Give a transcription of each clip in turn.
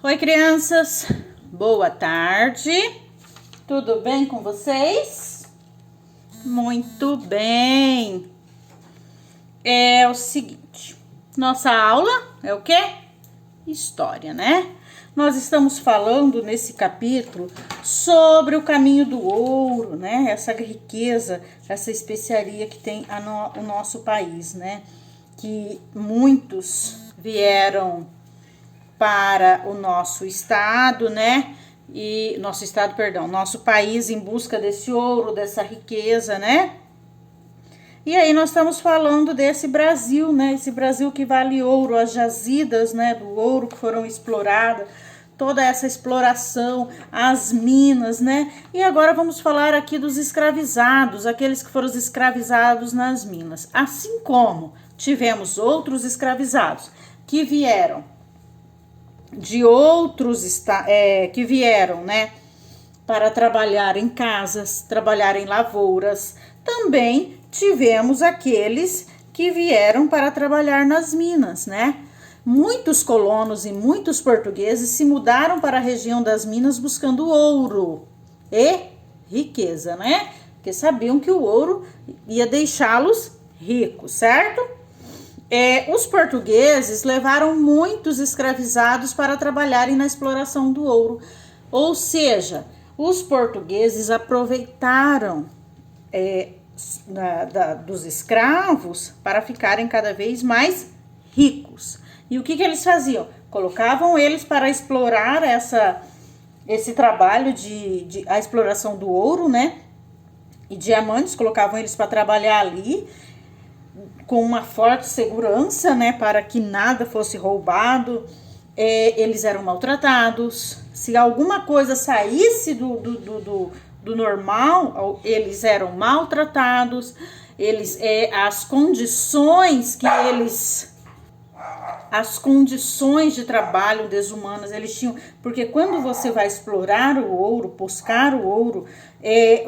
Oi, crianças, boa tarde, tudo bem com vocês? Muito bem. É o seguinte, nossa aula é o quê? História, né? Nós estamos falando nesse capítulo sobre o caminho do ouro, né? Essa riqueza, essa especiaria que tem o nosso país, né? Que muitos vieram para o nosso estado, né? Nosso país em busca desse ouro, dessa riqueza, né? E aí nós estamos falando desse Brasil, né? Esse Brasil que vale ouro, as jazidas, né? Do ouro que foram exploradas, toda essa exploração, as minas, né? E agora vamos falar aqui dos escravizados, aqueles que foram escravizados nas minas. Assim como tivemos outros escravizados que vieram de outros que vieram, né, para trabalhar em casas, trabalhar em lavouras. Também tivemos aqueles que vieram para trabalhar nas minas, né? Muitos colonos e muitos portugueses se mudaram para a região das minas buscando ouro e riqueza, né? Porque sabiam que o ouro ia deixá-los ricos, certo? Os portugueses levaram muitos escravizados para trabalharem na exploração do ouro. Ou seja, os portugueses aproveitaram dos escravos para ficarem cada vez mais ricos. E o que eles faziam? Colocavam eles para explorar esse trabalho a exploração do ouro, né? E diamantes, colocavam eles para trabalhar ali com uma forte segurança, né, para que nada fosse roubado. Eles eram maltratados. Se alguma coisa saísse do normal, eles eram maltratados. As condições de trabalho desumanas eles tinham, porque quando você vai explorar o ouro, buscar o ouro,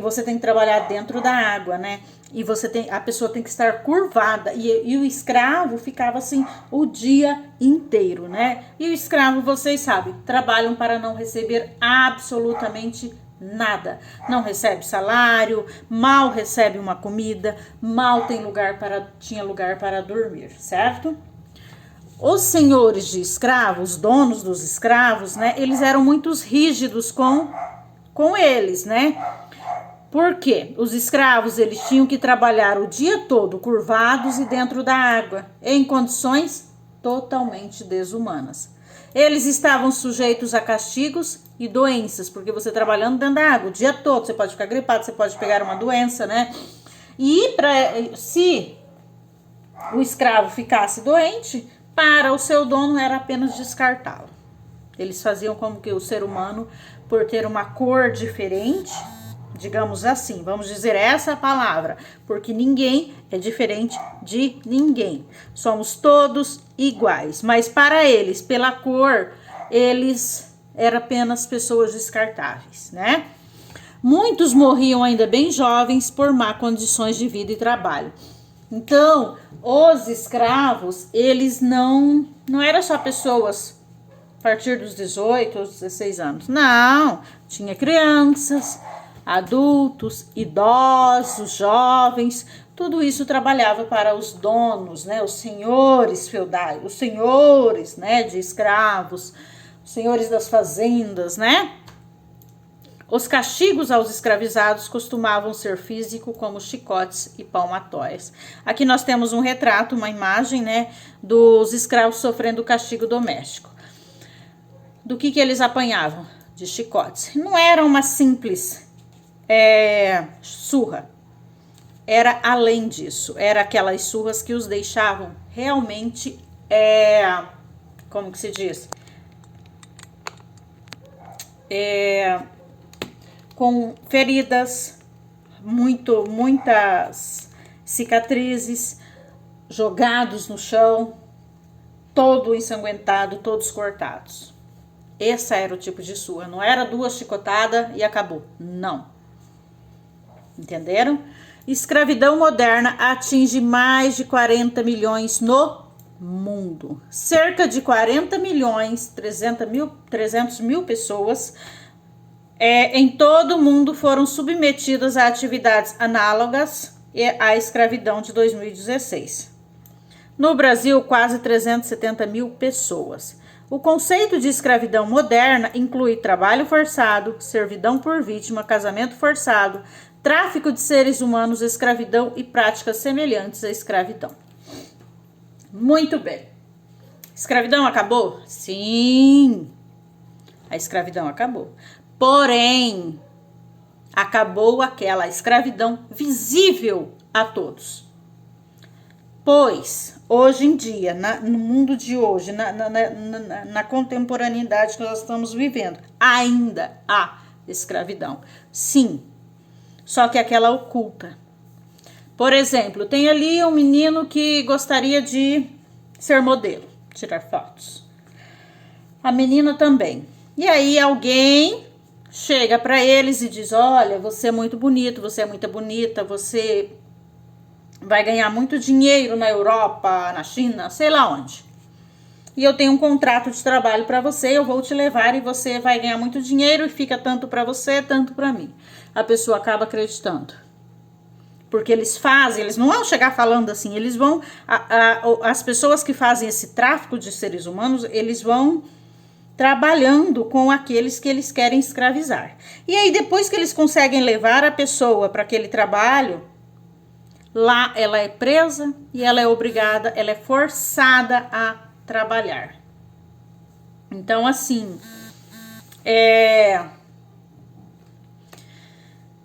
você tem que trabalhar dentro da água, né? E a pessoa tem que estar curvada, e o escravo ficava assim o dia inteiro, né? E o escravo, vocês sabem, trabalham para não receber absolutamente nada. Não recebe salário, mal recebe uma comida, mal tinha lugar para dormir, certo? Os senhores de escravos, donos dos escravos, né? Eles eram muito rígidos com eles, né? Porque os escravos, eles tinham que trabalhar o dia todo curvados e dentro da água, em condições totalmente desumanas. Eles estavam sujeitos a castigos e doenças, porque você trabalhando dentro da água o dia todo, você pode ficar gripado, você pode pegar uma doença, né? E se o escravo ficasse doente, para o seu dono era apenas descartá-lo. Eles faziam como que o ser humano, por ter uma cor diferente, digamos assim, vamos dizer essa palavra, porque ninguém é diferente de ninguém. Somos todos iguais, mas para eles, pela cor, eles eram apenas pessoas descartáveis, né? Muitos morriam ainda bem jovens por má condições de vida e trabalho. Então, os escravos, eles não eram só pessoas a partir dos 18 ou 16 anos. Não, tinha crianças, adultos, idosos, jovens, tudo isso trabalhava para os donos, né, os senhores feudais, os senhores, né, de escravos, os senhores das fazendas, né? Os castigos aos escravizados costumavam ser físicos, como chicotes e palmatórias. Aqui nós temos um retrato, uma imagem, né, dos escravos sofrendo castigo doméstico. Do que eles apanhavam? De chicotes. Não era uma simples surra. Era além disso. Era aquelas surras que os deixavam realmente, como que se diz? Com feridas, muitas cicatrizes, jogados no chão, todo ensanguentado, todos cortados. Esse era o tipo de surra, não era 2 chicotadas e acabou, não. Entenderam? Escravidão moderna atinge mais de 40 milhões no mundo. Cerca de 40 milhões, 300 mil pessoas em todo o mundo foram submetidas a atividades análogas à escravidão de 2016. No Brasil, quase 370 mil pessoas. O conceito de escravidão moderna inclui trabalho forçado, servidão por vítima, casamento forçado, tráfico de seres humanos, escravidão e práticas semelhantes à escravidão. Muito bem. Escravidão acabou? Sim, a escravidão acabou. Porém, acabou aquela escravidão visível a todos. Pois, hoje em dia, no mundo de hoje, na contemporaneidade que nós estamos vivendo, ainda há escravidão. Sim, só que aquela oculta. Por exemplo, tem ali um menino que gostaria de ser modelo, tirar fotos. A menina também. E aí alguém chega para eles e diz: olha, você é muito bonito, você é muito bonita, você vai ganhar muito dinheiro na Europa, na China, sei lá onde. E eu tenho um contrato de trabalho para você, eu vou te levar e você vai ganhar muito dinheiro e fica tanto para você, tanto para mim. A pessoa acaba acreditando. Porque eles não vão chegar falando assim, eles vão, as pessoas que fazem esse tráfico de seres humanos, eles vão trabalhando com aqueles que eles querem escravizar. E aí, depois que eles conseguem levar a pessoa para aquele trabalho, lá ela é presa e ela é obrigada, ela é forçada a trabalhar. Então, assim,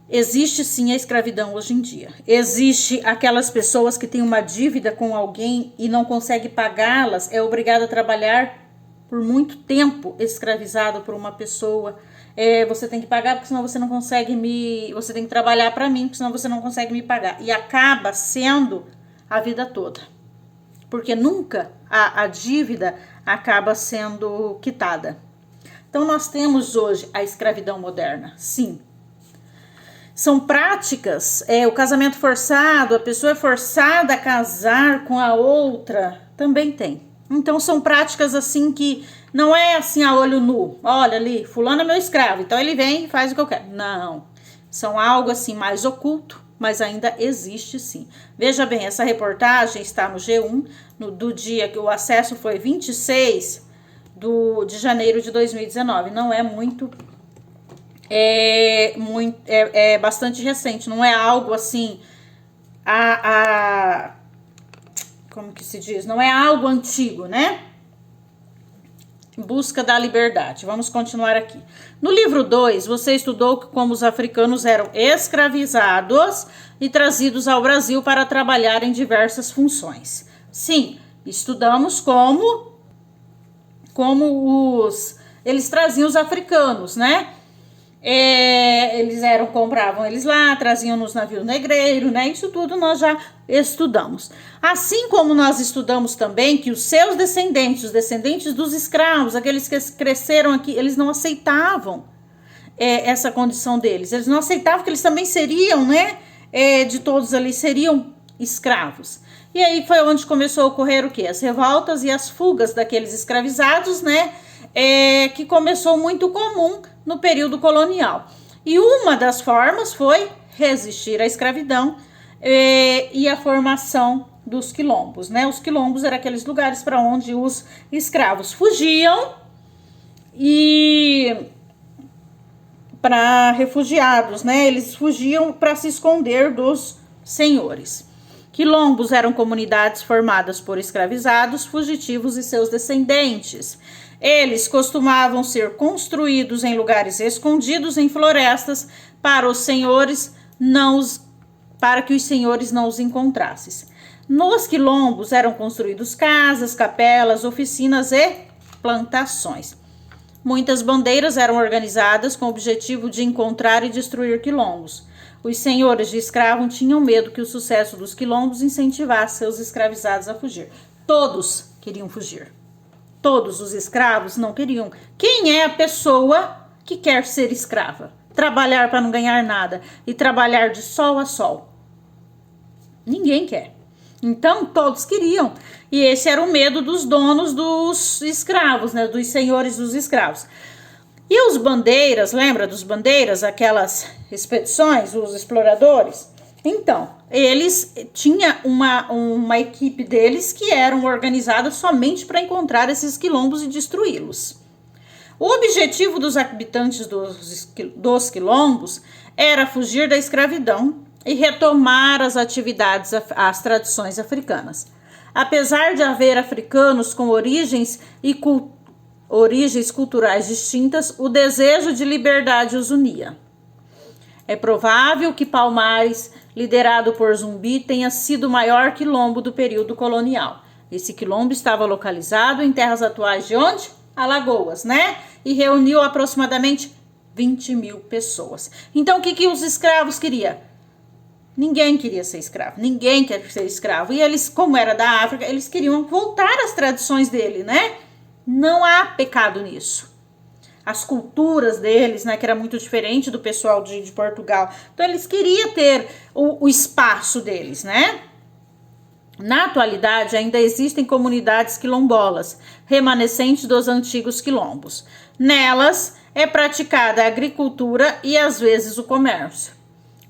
existe sim a escravidão hoje em dia. Existe aquelas pessoas que têm uma dívida com alguém e não conseguem pagá-las, é obrigada a trabalhar por muito tempo escravizado por uma pessoa. Você tem que pagar porque senão você não consegue você tem que trabalhar para mim porque senão você não consegue me pagar. E acaba sendo a vida toda. Porque nunca a dívida acaba sendo quitada. Então nós temos hoje a escravidão moderna, sim. São práticas, o casamento forçado, a pessoa é forçada a casar com a outra, também tem. Então são práticas assim que não é assim a olho nu. Olha ali, fulano é meu escravo, então ele vem e faz o que eu quero. Não, são algo assim mais oculto, mas ainda existe sim. Veja bem, essa reportagem está no G1, do dia que o acesso foi 26 de janeiro de 2019. Não é muito... É bastante recente, não é algo assim, como que se diz? Não é algo antigo, né? Em busca da liberdade. Vamos continuar aqui. No livro 2, você estudou como os africanos eram escravizados e trazidos ao Brasil para trabalhar em diversas funções. Sim, estudamos como eles traziam os africanos, né? Compravam eles lá, traziam nos navios negreiros, né? Isso tudo nós já estudamos. Assim como nós estudamos também que os seus descendentes, os descendentes dos escravos, aqueles que cresceram aqui, eles não aceitavam essa condição deles. Eles não aceitavam que eles também seriam, né? De todos ali, seriam escravos. E aí foi onde começou a ocorrer o quê? As revoltas e as fugas daqueles escravizados, né? Que começou muito comum no período colonial. E uma das formas foi resistir à escravidão e a formação dos quilombos, né? Os quilombos eram aqueles lugares para onde os escravos fugiam e para refugiados, né? Eles fugiam para se esconder dos senhores. Quilombos eram comunidades formadas por escravizados, fugitivos e seus descendentes. Eles costumavam ser construídos em lugares escondidos em florestas para que os senhores não os encontrassem. Nos quilombos eram construídos casas, capelas, oficinas e plantações. Muitas bandeiras eram organizadas com o objetivo de encontrar e destruir quilombos. Os senhores de escravos tinham medo que o sucesso dos quilombos incentivasse seus escravizados a fugir. Todos queriam fugir. Todos os escravos não queriam. Quem é a pessoa que quer ser escrava? Trabalhar para não ganhar nada e trabalhar de sol a sol. Ninguém quer. Então, todos queriam. E esse era o medo dos donos dos escravos, né? Dos senhores dos escravos. E os bandeiras, lembra dos bandeiras? Aquelas expedições, os exploradores? Então, eles tinham uma equipe deles que eram organizadas somente para encontrar esses quilombos e destruí-los. O objetivo dos habitantes dos quilombos era fugir da escravidão e retomar as atividades, as tradições africanas. Apesar de haver africanos com origens culturais distintas, o desejo de liberdade os unia. É provável que Palmares, liderado por Zumbi, tenha sido o maior quilombo do período colonial. Esse quilombo estava localizado em terras atuais de onde? Alagoas, né? E reuniu aproximadamente 20 mil pessoas. Então, o que os escravos queriam? Ninguém queria ser escravo, ninguém quer ser escravo. E eles, como era da África, eles queriam voltar às tradições dele, né? Não há pecado nisso. As culturas deles, né, que era muito diferente do pessoal de Portugal. Então, eles queriam ter o espaço deles, né? Na atualidade, ainda existem comunidades quilombolas, remanescentes dos antigos quilombos. Nelas, é praticada a agricultura e, às vezes, o comércio.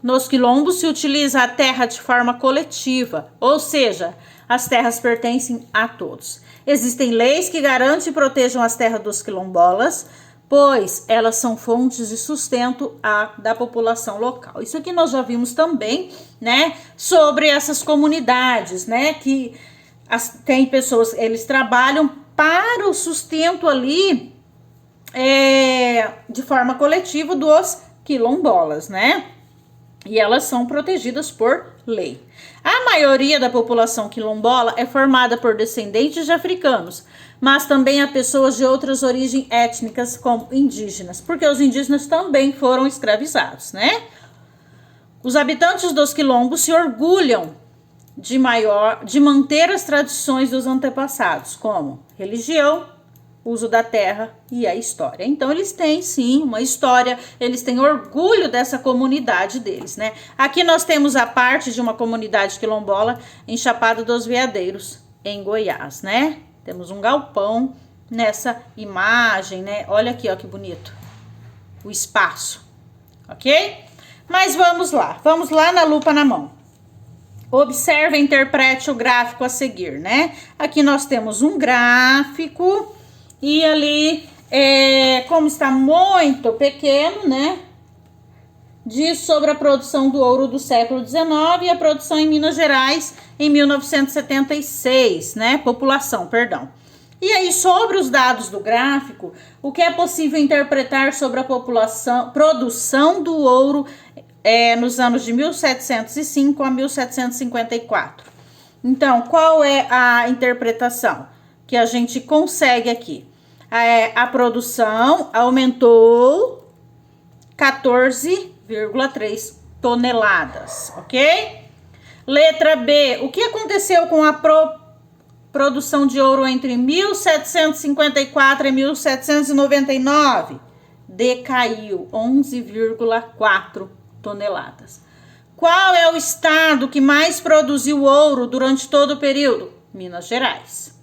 Nos quilombos se utiliza a terra de forma coletiva, ou seja, as terras pertencem a todos. Existem leis que garantem e protejam as terras dos quilombolas, pois elas são fontes de sustento da população local. Isso aqui nós já vimos também, né, sobre essas comunidades, né, que tem pessoas, eles trabalham para o sustento ali de forma coletiva dos quilombolas, né? E elas são protegidas por lei. A maioria da população quilombola é formada por descendentes de africanos, mas também há pessoas de outras origens étnicas, como indígenas, porque os indígenas também foram escravizados, né? Os habitantes dos quilombos se orgulham de manter as tradições dos antepassados, como religião, uso da terra e a história. Então, eles têm, sim, uma história, eles têm orgulho dessa comunidade deles, né? Aqui nós temos a parte de uma comunidade quilombola em Chapada dos Veadeiros, em Goiás, né? Temos um galpão nessa imagem, né? Olha aqui, ó, que bonito. O espaço, ok? Mas vamos lá na lupa na mão. Observe e interprete o gráfico a seguir, né? Aqui nós temos um gráfico. E ali, como está muito pequeno, né? Diz sobre a produção do ouro do século XIX e a produção em Minas Gerais em 1976, né? População, perdão. E aí, sobre os dados do gráfico, o que é possível interpretar sobre a produção do ouro nos anos de 1705 a 1754? Então, qual é a interpretação que a gente consegue aqui? A produção aumentou 14,3 toneladas, ok? Letra B, o que aconteceu com a produção de ouro entre 1754 e 1799? Decaiu 11,4 toneladas. Qual é o estado que mais produziu ouro durante todo o período? Minas Gerais.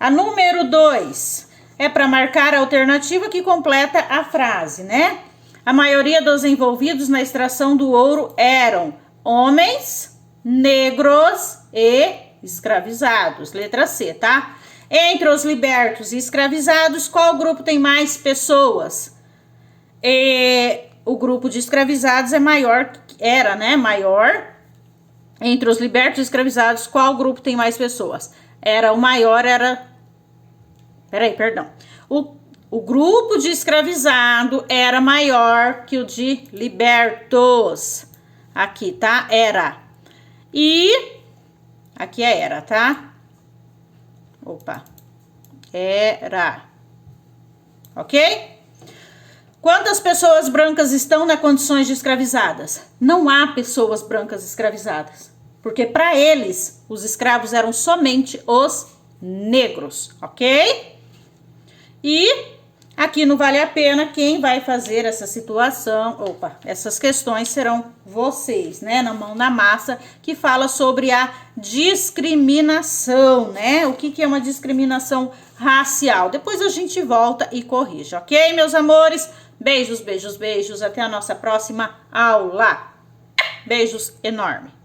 A número 2 é para marcar a alternativa que completa a frase, né? A maioria dos envolvidos na extração do ouro eram homens, negros e escravizados. Letra C, tá? Entre os libertos e escravizados, qual grupo tem mais pessoas? O grupo de escravizados era maior. Entre os libertos e escravizados, qual grupo tem mais pessoas? O grupo de escravizado era maior que o de libertos. Aqui, tá? Era. E aqui é era, tá? Opa. Era. Ok? Quantas pessoas brancas estão nas condições de escravizadas? Não há pessoas brancas escravizadas. Porque para eles, os escravos eram somente os negros, ok? E Aqui no Vale a Pena, quem vai fazer essa situação, essas questões serão vocês, né? Na mão na massa, que fala sobre a discriminação, né? O que é uma discriminação racial. Depois a gente volta e corrige, ok, meus amores? Beijos, beijos, beijos. Até a nossa próxima aula. Beijos enormes.